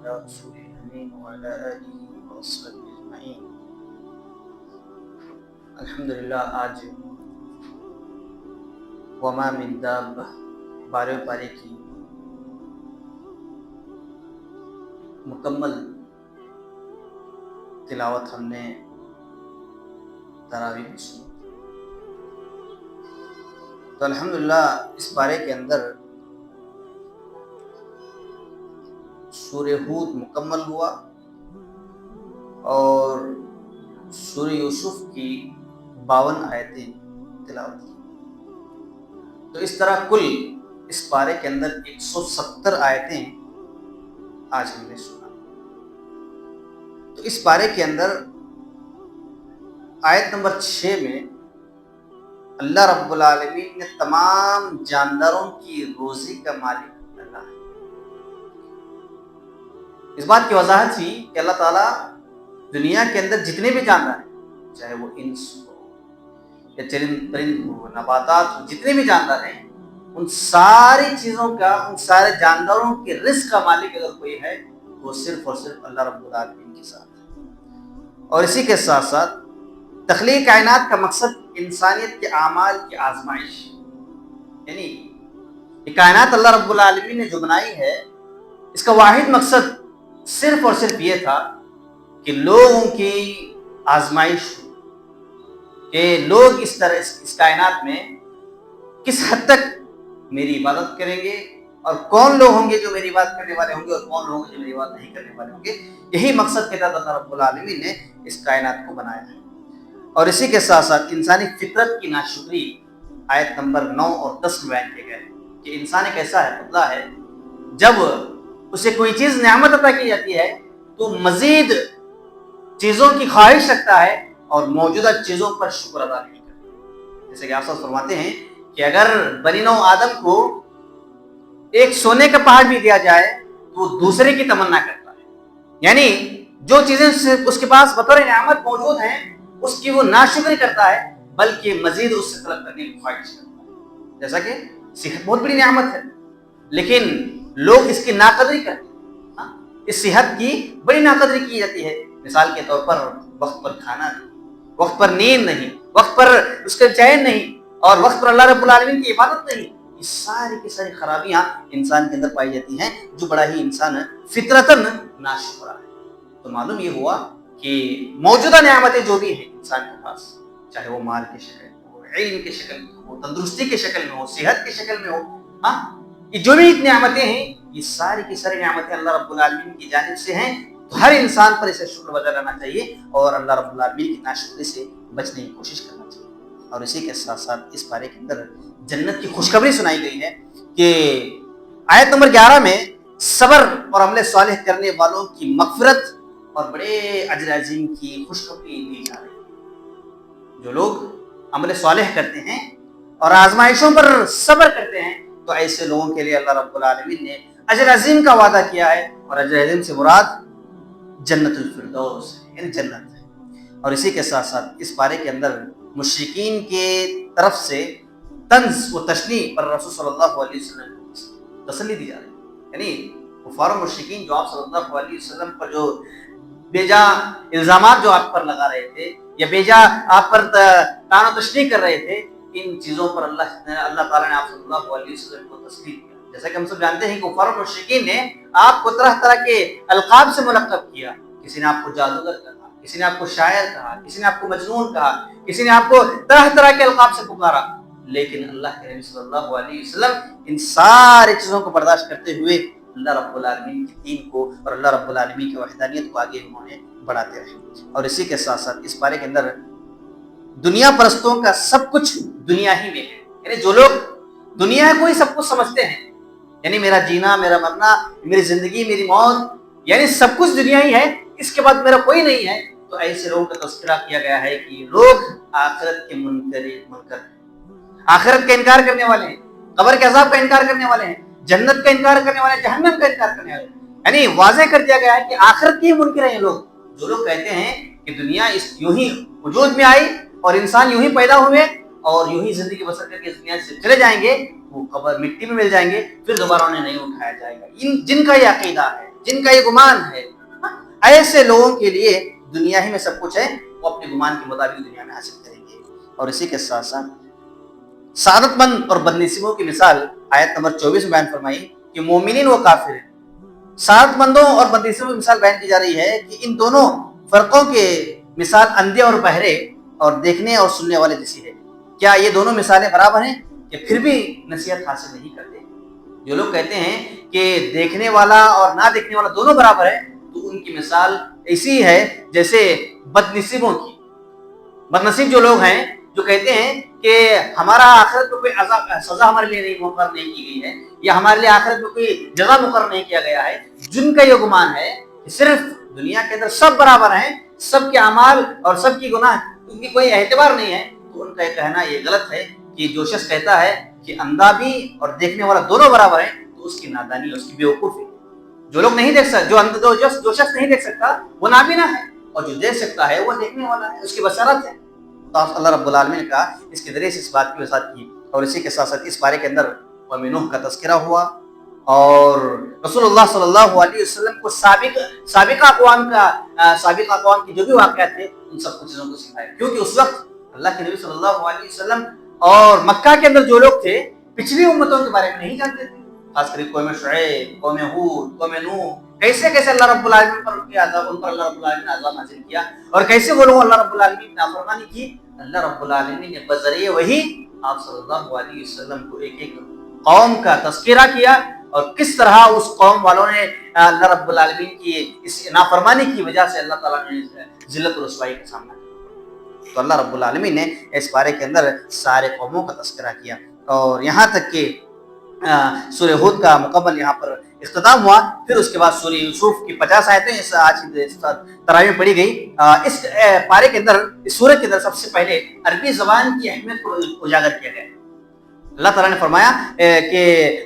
على رسوله الأمين وعلى آله وصحبه أجمعين. الحمدللہ آج وما من دابہ 12ویں پارے کی مکمل تلاوت ہم نے تراویح میں سنی. تو الحمدللہ اس پارے کے اندر سورہ ہود مکمل ہوا اور سورہ یوسف کی 52 آیتیں تلاوت کی. تو اس طرح کل اس پارے کے اندر 170 آیتیں آج ہم نے سنا. تو اس پارے کے اندر آیت نمبر 6 میں اللہ رب العالمین نے تمام جانداروں کی روزی کا مالک اللہ ہے. اس بات کی وضاحت تھی کہ اللہ تعالیٰ دنیا کے اندر جتنے بھی جاندار ہیں، چاہے وہ انس ہو یا چرند پرند ہو، نباتات ہو، جتنے بھی جاندار ہیں، ان ساری چیزوں کا، ان سارے جانداروں کے رزق کا مالک اگر کوئی ہے وہ صرف اور صرف اللہ رب العالمین کے ساتھ ہے. اور اسی کے ساتھ ساتھ تخلیق کائنات کا مقصد انسانیت کے اعمال کی آزمائش، یعنی یہ کائنات اللہ رب العالمین نے جو بنائی ہے اس کا واحد مقصد صرف اور صرف یہ تھا کہ لوگوں کی آزمائش ہو، کہ لوگ اس طرح اس کائنات میں کس حد تک میری عبادت کریں گے اور کون لوگ ہوں گے جو میری بات کرنے والے ہوں گے اور کون لوگ ہوں گے جو میری بات نہیں کرنے والے ہوں گے. یہی مقصد کے تحت اللہ رب العالمین نے اس کائنات کو بنایا ہے. اور اسی کے ساتھ ساتھ انسانی فطرت کی ناشکری آیت نمبر 9 اور 10 میں بیان کیے گئے کہ انسان ایک ایسا ہے، پتلا ہے، جب اسے کوئی چیز نعمت عطا کی جاتی ہے تو مزید چیزوں کی خواہش رکھتا ہے اور موجودہ چیزوں پر شکر ادا نہیں کرتا. جیسے کہ آپ سب فرماتے ہیں کہ اگر بنی نوع آدم کو ایک سونے کا پہاڑ بھی دیا جائے تو وہ دوسرے کی تمنا کرتا ہے، یعنی جو چیزیں اس کے پاس بطور نعمت موجود ہیں اس کی وہ ناشکری کرتا ہے بلکہ مزید اس سے طلب کرنے کی خواہش کرتا ہے. جیسا کہ صحت بہت بڑی نعمت ہے لیکن لوگ اس کی ناقدری کرتے ہیں. اس صحت کی بڑی ناقدری کی جاتی ہے. مثال کے طور پر وقت پر کھانا نہیں، وقت پر نیند نہیں، وقت پر اس کا چین نہیں اور وقت پر اللہ رب العالمین کی عبادت نہیں. یہ ساری کی ساری خرابیاں انسان کے اندر پائی جاتی ہیں جو بڑا ہی انسان فطرتاً ناشکرا ہے. تو معلوم یہ ہوا کہ موجودہ نعمتیں جو بھی ہیں انسان کے پاس، چاہے وہ مال کی شکل میں ہو، علم کی شکل میں ہو، تندرستی کی شکل میں ہو، صحت کی شکل میں ہو، یہ جو بھی نعمتیں ہیں یہ ساری کی ساری نعمتیں اللہ رب العالمین کی جانب سے ہیں. تو ہر انسان پر اسے شکر بجا لانا چاہیے اور اللہ رب العالمین کی ناشکری سے بچنے کی کوشش کرنا چاہیے. اور اسی کے ساتھ ساتھ اس پارے کے اندر جنت کی خوشخبری سنائی گئی ہے کہ آیت نمبر 11 میں صبر اور عمل صالح کرنے والوں کی مغفرت اور بڑے اجر عظیم کی خوشخبری دی جا رہی ہے. جو لوگ عمل صالح کرتے ہیں اور آزمائشوں پر صبر کرتے ہیں تو ایسے لوگوں کے لیے اللہ رب العالمین نے اجر عظیم کا وعدہ کیا ہے. اور اجر عظیم سے مراد جنت الفردوس یعنی جنت ہے. اور اسی کے ساتھ ساتھ اس پارے کے اندر مشرکین کے طرف سے طنز و تشنیع پر رسول صلی اللہ علیہ وسلم کو تسلی دی جا رہی ہے. یعنی کفار و مشرکین جو آپ صلی اللہ علیہ وسلم پر جو بیجا الزامات جو آپ پر لگا رہے تھے یا بیجا آپ پر طعن و تشنیع کر رہے تھے، ان چیزوں پر اللہ تعالیٰ نے آپ صلی اللہ علیہ وسلم کو تسلیم کیا. جیسا کہ ہم سب جانتے ہیں کہ کفار و مشرکین نے آپ کو طرح طرح کے القاب سے ملقب کیا. کسی نے آپ کو جادوگر کہا، کسی نے آپ کو شاعر کہا، کسی نے آپ کو مجنون کہا، کسی نے آپ کو طرح طرح کے القاب سے پکارا. لیکن اللہ کے نبی صلی اللہ علیہ وسلم ان ساری چیزوں کو برداشت کرتے ہوئے اللہ رب العالمین کی دین کو اور اللہ رب العالمین کی وحدانیت کو آگے انہوں نے بڑھاتے رہے. اور اسی کے ساتھ ساتھ اس پارے کے اندر دنیا پرستوں کا سب کچھ دنیا ہی میں ہے. یعنی جو لوگ دنیا کو ہی سب کچھ سمجھتے ہیں، یعنی میرا جینا، میرا مرنا، میری زندگی، میری موت، یعنی سب کچھ دنیا ہی ہے، اس کے بعد میرا کوئی نہیں ہے. تو ایسے لوگوں کا تذکرہ کیا گیا ہے کہ لوگ آخرت کے منکر ہیں، آخرت کا انکار کرنے والے ہیں، قبر کے عذاب کا انکار کرنے والے ہیں، جنت کا انکار کرنے والے ہیں، جہنم کا انکار کرنے والے ہیں. یعنی واضح کر دیا گیا ہے کہ آخرت کے منکر ہیں لوگ. جو لوگ کہتے ہیں کہ دنیا یوں ہی وجود میں آئی اور انسان یوں ہی پیدا ہوئے اور یوں ہی زندگی بسر کر کے اس دنیا سے چلے جائیں گے، وہ قبر مٹی میں مل جائیں گے، پھر دوبارہ انہیں نہیں اٹھایا جائے گا. جن کا یہ عقیدہ ہے جن کا یہ گمان ہے، ایسے لوگوں کے لیے دنیا ہی میں سب کچھ ہے، وہ اپنے گمان کے مطابق دنیا میں حاصل کریں گے۔ اور اسی کے ساتھ ساتھ سعادت مند اور بدنصیبوں کی مثال آیت نمبر 24 میں بیان فرمائی کہ مومنین و کافر ہیں۔ سعادت مندوں اور بدنصیبوں کی مثال بیان کی جا رہی ہے کہ ان دونوں فرقوں کے مثال اندھے اور بہرے اور دیکھنے اور سننے والے جیسی ہے۔ کیا یہ دونوں مثالیں برابر ہیں کہ پھر بھی نصیحت حاصل نہیں کرتے؟ جو لوگ کہتے ہیں کہ دیکھنے والا اور نہ دیکھنے والا دونوں برابر ہے، تو ان کی مثال ایسی ہے جیسے بدنصیبوں کی۔ بدنصیب جو لوگ ہیں جو کہتے ہیں کہ ہمارا آخرت میں کوئی سزا ہمارے لیے نہیں مقرر نہیں کی گئی ہے، یا ہمارے لیے آخرت میں کوئی جزا مقرر نہیں کیا گیا ہے، جن کا یہ گمان ہے کہ صرف دنیا کے اندر سب برابر ہیں، سب کے اعمال اور سب کی گناہ ان کی کوئی اعتبار نہیں ہے، تو ان کا یہ کہنا یہ غلط ہے کہ جو شخص کہتا ہے کہ اندھا بھی اور دیکھنے والا دونوں برابر ہیں، تو اس کی نادانی ہے، اس کی بیوقوفی ہے۔ جو لوگ نہیں دیکھ سکتے، جو شخص نہیں دیکھ سکتا وہ نابینا ہے، اور جو دیکھ سکتا ہے وہ دیکھنے والا ہے، اس کی بصارت ہے۔ تو اللہ رب العالمین نے کہا اس کے ذریعے سے اس بات کی وضاحت کی، اور اسی کے ساتھ ساتھ اس پارے کے اندر قوم نوح کا تذکرہ ہوا، اور رسول اللہ صلی اللہ علیہ وسلم کو سابقہ اقوام کے جو بھی واقعات تھے ان سب کچھ چیزوں کو سکھایا، کیونکہ اس وقت اللہ کے نبی صلی اللہ علیہ وسلم اور مکہ کے اندر جو لوگ تھے پچھلی امتوں کے بارے میں نہیں جانتے تھے، خاص کر قوم شعیب، قوم ہود، قوم نوح، کیسے اللہ رب العالمین پر ان پر اللہ رب العالمین نے عذاب نازل کیا، اور کیسے وہ لوگ اللہ رب العالمین نے نافرمانی کی۔ اللہ رب العالمین نے بذریعہ وہی آپ صلی اللہ علیہ وسلم کو ایک ایک قوم کا تذکرہ کیا، اور کس طرح اس قوم والوں نے اللہ رب العالمین کی اس نافرمانی کی وجہ سے اللہ تعالیٰ نے ذلت و رسوائی کا سامنا کیا۔ تو اللہ رب العالمین نے اس پارے کے اندر سارے قوموں کا تذکرہ کیا، اور یہاں تک کہ سورہ ہود کا مکمل یہاں پر اختتام ہوا۔ پھر اس کے بعد سورہ یوسف کی 50 آیتیں آج کی تراویح میں پڑھی گئی۔ اس پارے کے اندر، اس سورہ کے اندر سب سے پہلے عربی زبان کی اہمیت کو اجاگر کیا گیا۔ اللہ تعالیٰ نے فرمایا کہ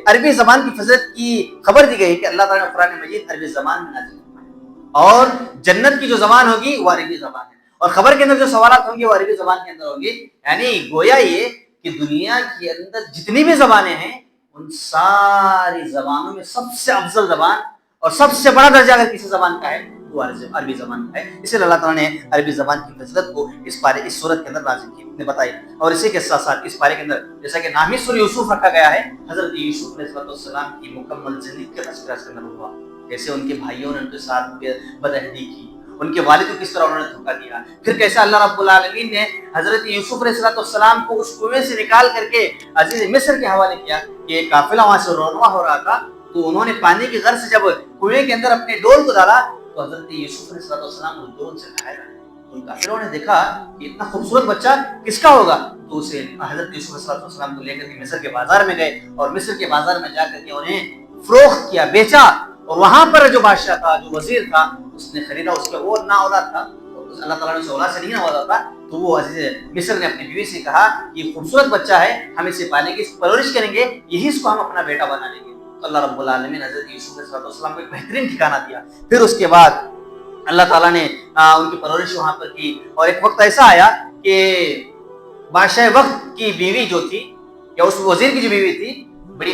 عربی زبان کی فضیلت کی خبر دی گئی کہ اللہ تعالیٰ نے قرآن مجید عربی زبان میں نازل فرمایا، اور جنت کی جو زبان ہوگی وہ عربی زبان ہے، اور خبر کے اندر جو سوالات ہوں گے وہ عربی زبان کے اندر ہوں گے۔ یعنی گویا یہ کہ دنیا کے اندر جتنی بھی زبانیں ہیں ان ساری زبانوں میں سب سے افضل زبان اور سب سے بڑا درجہ اگر کسی زبان کا ہے وہ عربی زبان کا ہے۔ اس لیے اللہ تعالیٰ نے عربی زبان کی فضیلت کو اس سورت کے اندر نازل کی، نے بتائی۔ اور اسی کے ساتھ ساتھ اس پارے کے اندر جیسا کہ نام ہی سورہ یوسف رکھا گیا ہے، حضرت یوسف علیہ السلام کی مکمل زندگی کا تذکرہ اس کے اندر ہوا، کیسے ان کے بھائیوں نے ان کے ساتھ بدعہدی کی، ان کے والد کو کس طرح انہوں نے دھوکہ دیا، پھر کیسے اللہ رب العالمین نے حضرت یوسف علیہ السلام کو اس کنویں سے نکال کر کے عزیز مصر کے حوالے کیا کہ ایک قافلہ وہاں سے رونما ہو رہا تھا، تو انہوں نے پانی کی غرض سے جب کنویں کے اندر اپنے ڈول کو ڈالا تو حضرت یوسف علیہ السلام اس ڈول سے باہر آئے۔ ان کافروں نے دیکھا کہ اتنا خوبصورت بچہ کس کا ہوگا، تو اسے حضرت یوسف علیہ السلام کو لے کر کے مصر کے بازار میں گئے، اور مصر کے بازار میں جا کر کے انہیں فروخت کیا، بیچا، اور وہاں پر جو بادشاہ تھا، جو وزیر تھا، اس نے خریدا، اس کا وہ نا اولاد تھا، اللہ تعالیٰ نے اسے اولاد سے نہیں نوازا تھا، تو وہ عزیز مصر نے اپنی بیوی سے کہا یہ خوبصورت بچہ ہے، ہم اسے پالیں گے، اس کی پرورش کریں گے، یہی اس کو ہم اپنا بیٹا بنا لیں گے۔ تو اللہ رب العالمین حضرت یوسف علیہ السلام کو ایک بہترین ٹھکانہ دیا۔ پھر اس کے بعد اللہ تعالیٰ نے ان کی پرورش وہاں پر کی، اور ایک وقت ایسا آیا کہ بادشاہ وقت کی بیوی جو تھی، یا اس وزیر کی جو بیوی تھی، بڑی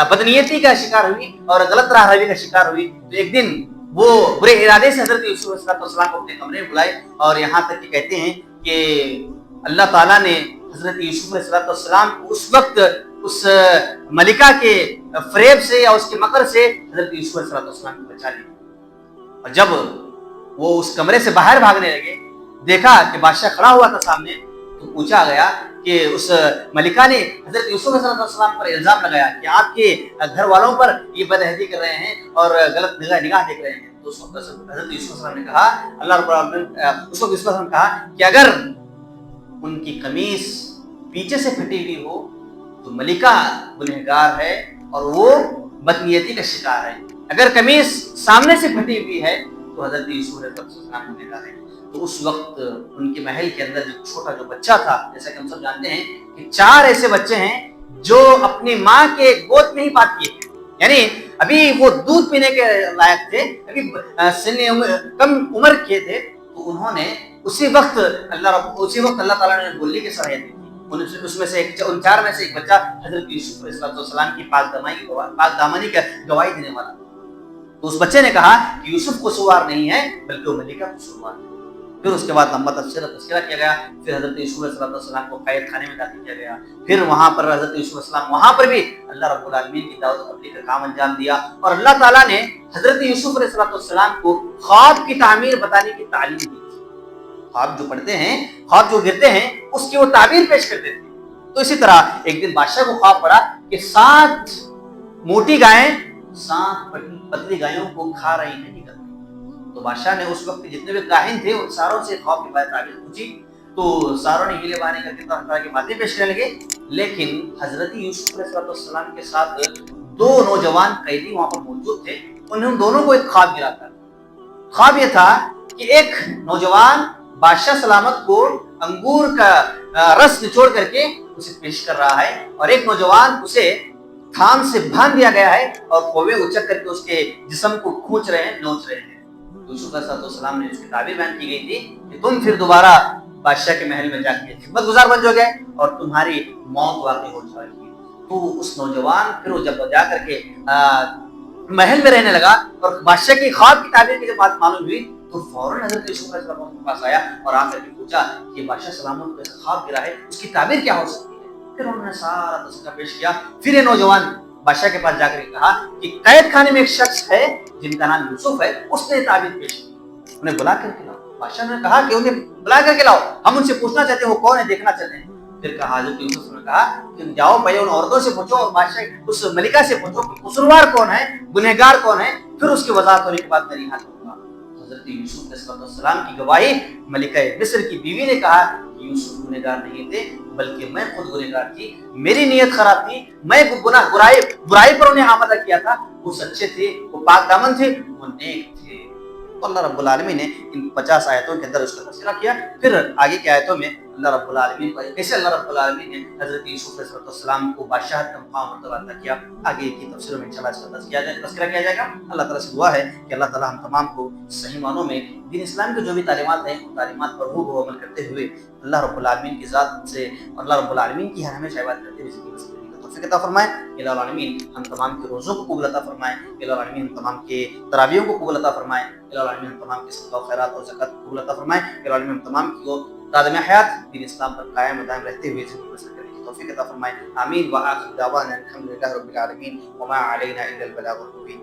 بدنیتی کا شکار ہوئی اور غلط راہ روی کا شکار ہوئی۔ تو ایک دن وہ برے ارادے سے حضرت یوسف علیہ السلام کو اپنے کمرے میں بلائے، اور یہاں تک کہ کہتے ہیں کہ اللہ تعالیٰ نے حضرت یوسف علیہ السلام کو اس وقت اس ملکہ کے فریب سے یا اس کے مکر سے حضرت یوسف علیہ السلام کو بچا لیا۔ اور جب وہ اس کمرے سے باہر بھاگنے لگے، دیکھا کہ بادشاہ کھڑا ہوا تھا سامنے، تو پوچھا گیا کہ اس ملکہ نے حضرت یوسف علیہ السلام پر الزام لگایا کہ آپ کے گھر والوں پر یہ بدعہدی کر رہے ہیں اور غلط نگاہ دیکھ رہے ہیں۔ تو اس وقت حضرت یوسف علیہ السلام نے کہا، اللہ رب العالمین اس وقت یوسف علیہ السلام نے کہا کہ اگر ان کی قمیص پیچھے سے پھٹی ہوئی ہو تو ملکہ گنہگار ہے اور وہ بدنیتی کا شکار ہے، اگر قمیص سامنے سے پھٹی ہوئی ہے تو حضرت یوسف علیہ السلام گنہگار ہے۔ تو اس وقت ان کے محل کے اندر جو چھوٹا جو بچہ تھا، جیسا کہ ہم سب جانتے ہیں کہ 4 ایسے بچے ہیں جو اپنی ماں کے گود میں ہی پات کیے تھے، یعنی ابھی وہ دودھ پینے کے لائق تھے، ابھی کم عمر کے تھے، تو انہوں نے اسی وقت اللہ تعالیٰ نے بولی کی صلاحیت دی۔ اس میں سے ان 4 میں سے ایک بچہ حضرت یوسف علیہ السلام کی پاک دامنی کا گواہی دینے والا۔ تو اس بچے نے کہا کہ یوسف قصوروار نہیں ہے بلکہ وہ ملکہ قصوروار ہے۔ پھر اس کے بعد لمبا تذکرہ کیا گیا، پھر حضرت یوسف علیہ السلام کو قید خانے میں داخل کیا گیا، پھر وہاں پر حضرت یوسف علیہ السلام وہاں پر بھی اللہ رب العالمین کی دعوت و تبلیغ کا کام انجام دیا، اور اللہ تعالیٰ نے حضرت یوسف علیہ السلام کو خواب کی تعمیر بتانے کی تعلیم دی۔ خواب جو پڑھتے ہیں، خواب جو گرتے ہیں، اس کی وہ تعبیر پیش کرتے تھے۔ تو اسی طرح ایک دن بادشاہ کو خواب پڑا کہ 7 موٹی گائیں 7 پتلی گایوں کو کھا رہی ہیں نکل رہی۔ تو بادشاہ نے اس وقت جتنے بھی کاہن تھے ان ساروں سے خواب کے بارے تعبیر پوچھی، تو ساروں نے ہیلے بہانے کر کے طرح طرح کی باتیں پیش کرنے لگے، لیکن حضرت یوسف علیہ السلام کے ساتھ 2 نوجوان قیدی وہاں پر موجود تھے، انہوں دونوں کو ایک خواب گرا تھا۔ خواب یہ تھا کہ ایک نوجوان بادشاہ سلامت کو انگور کا رس نچوڑ کر کے اسے پیش کر رہا ہے، اور ایک نوجوان اسے تھام سے باندھ دیا گیا ہے اور کوے اچک کر کے اس کے جسم کو کھونچ رہے ہیں، نوچ رہے ہیں۔ یوسف علیہ السلام نے اس کی تعبیر بیان کی گئی تھی کہ تم پھر دوبارہ بادشاہ کے محل میں جا کے خدمت گزار بن جاؤ گے اور تمہاری موت واقع ہو جائے گی۔ تو اس نوجوان پھر وہ جب جا کر کے محل میں رہنے لگا اور بادشاہ کی خواب کی تعبیر کی جب بات معلوم ہوئی تو فوراً حضرت یوسف علیہ السلام کے پاس آیا اور آ کر کے پوچھا کہ بادشاہ سلامت کو ایسا خواب گرا ہے، اس کی تعبیر کیا ہو سکتی ہے؟ پھر انہوں نے سارا تذکرہ پیش کیا۔ پھر یہ نوجوان بادشاہ کے پاس جا کر کہا کہ قید خانے میں ایک شخص ہے جن کا نام یوسف ہے، اس نے تعبیر پیش کی، انہیں بلا کر کے لاؤ۔ بادشاہ نے کہا کہ انہیں بلا کر کے لاؤ، ہم ان سے پوچھنا چاہتے ہیں وہ کون ہے، دیکھنا چاہتے ہیں۔ پھر کہا حضرت یوسف نے کہا کہ جاؤ پہلے ان عورتوں سے پوچھو اور بادشاہ اس ملکہ سے پوچھو کہ قصوروار کون ہے، گنہگار کون ہے، پھر اس کی وضاحت ہونے کے بعد میں رہا کروں گا۔ حضرت یوسف علیہ السلام کی گواہی ملکہ مصر کی بیوی نے کہا کہ یوسف گنہگار نہیں تھے بلکہ میں خود گنہگار تھی، میری نیت خراب تھی، میں برائی پر انہیں آمادہ کیا تھا، وہ سچے تھے، وہ پاک دامن تھے، وہ نیک تھے۔ اللہ رب العالمین نے ان 50 آیتوں کے اندر اس کا تذکرہ کیا۔ پھر آگے کی آیتوں میں اللہ رب العالمین کو کیسے اللہ رب العالمین نے حضرت یوسف علیہ السلام کو بادشاہت کا مقام مرتبہ عطا کیا، آگے کی تفسیروں میں انشاءاللہ اس کا تذکرہ کیا جائے گا۔ اللہ تعالیٰ سے دعا ہے کہ اللہ تعالیٰ ہم تمام کو صحیح معنوں میں دین اسلام کی جو بھی تعلیمات ہیں ان تعلیمات پر ہو عمل کرتے ہوئے اللہ رب العالمین کی ذات سے اور اللہ رب العالمین کی ہمیشہ عبادت کرتے ہوئے زندگی بسر کرنے کا توفیق عطا فرمائے۔ الہ العالمین ہم تمام کے روزوں کو قبول عطا فرمائے، الہ العالمین ہم تمام کے تراویحوں کو قبول عطا فرمائے، الہ العالمین ہم تمام کے صدقہ و خیرات اور زکوٰۃ کو قبول عطا فرمائے، الہ العالمین ہم تمام کو قادم حیات دین اسلام پر قائم و دائم رہتے ہوئے زندگی بسر کرنے کی توفیق عطا فرمائے۔ آمین وآخر دعوانا الحمدللہ رب العالمین وما علینا الا البلاغ المبین۔